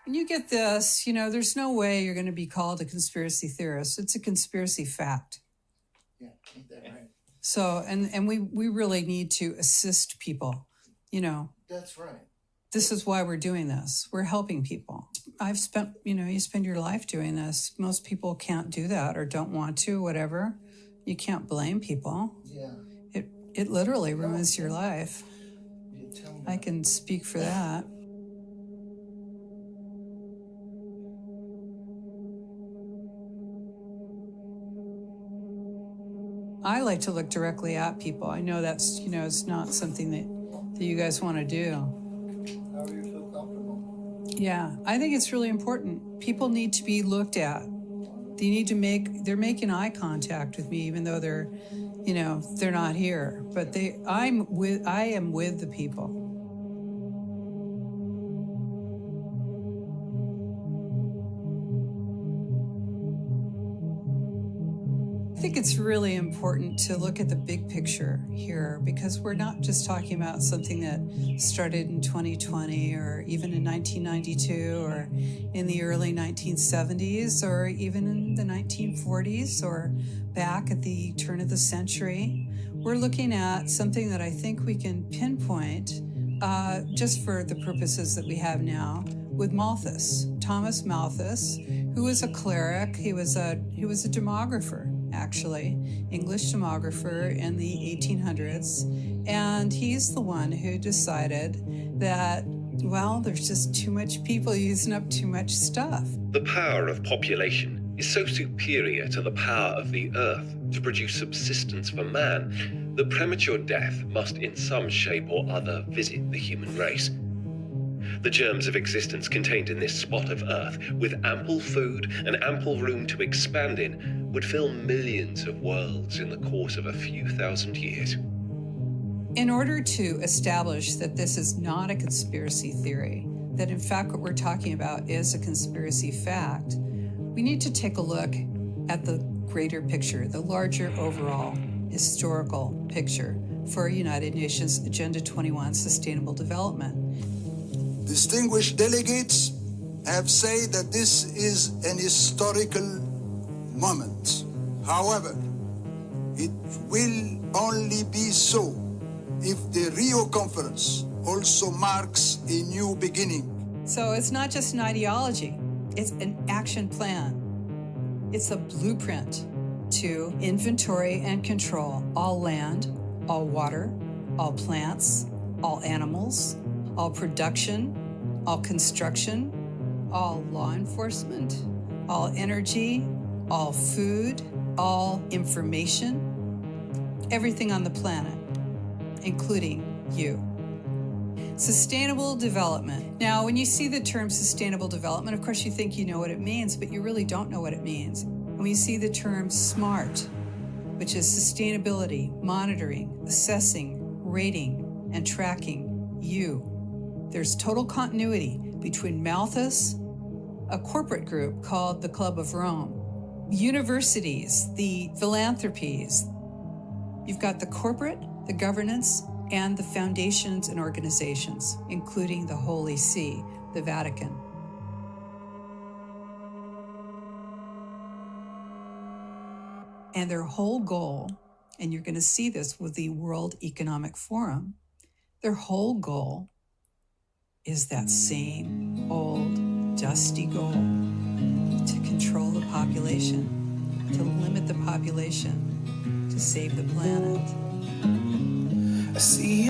When you get this, there's no way you're going to be called a conspiracy theorist. It's a conspiracy fact. Yeah, ain't that right? So, and we really need to assist people, That's right. This is why we're doing this. We're helping people. I've spent, you spend your life doing this. Most people can't do that or don't want to, whatever. You can't blame people. Yeah. It literally ruins your life. You tell me. I can speak for that. I like to look directly at people. I know that's, it's not something that you guys want to do. How do you feel comfortable? Yeah, I think it's really important. People need to be looked at. They're making eye contact with me, even though they're not here. But I am with the people. I think it's really important to look at the big picture here, because we're not just talking about something that started in 2020 or even in 1992 or in the early 1970s or even in the 1940s or back at the turn of the century. We're looking at something that I think we can pinpoint just for the purposes that we have now with Malthus, Thomas Malthus, who was a cleric. He was a demographer, actually, English demographer in the 1800s. And he's the one who decided that, well, there's just too much people using up too much stuff. The power of population is so superior to the power of the earth to produce subsistence for man that premature death must in some shape or other visit the human race. The germs of existence contained in this spot of earth, with ample food and ample room to expand in, would fill millions of worlds in the course of a few thousand years. In order to establish that this is not a conspiracy theory, that in fact what we're talking about is a conspiracy fact, we need to take a look at the greater picture, the larger overall historical picture for United Nations Agenda 21 Sustainable Development. Distinguished delegates have said that this is an historical moment. However, it will only be so if the Rio Conference also marks a new beginning. So it's not just an ideology, it's an action plan. It's a blueprint to inventory and control all land, all water, all plants, all animals, all production, all construction, all law enforcement, all energy, all food, all information, everything on the planet, including you. Sustainable development. Now, when you see the term sustainable development, of course you think you know what it means, but you really don't know what it means. When you see the term SMART, which is sustainability, monitoring, assessing, rating, and tracking you, there's total continuity between Malthus, a corporate group called the Club of Rome, universities, the philanthropies. You've got the corporate, the governance, and the foundations and organizations, including the Holy See, the Vatican. And their whole goal, and you're going to see this with the World Economic Forum, their whole goal is that same old dusty goal to control the population, to limit the population, to save the planet. I see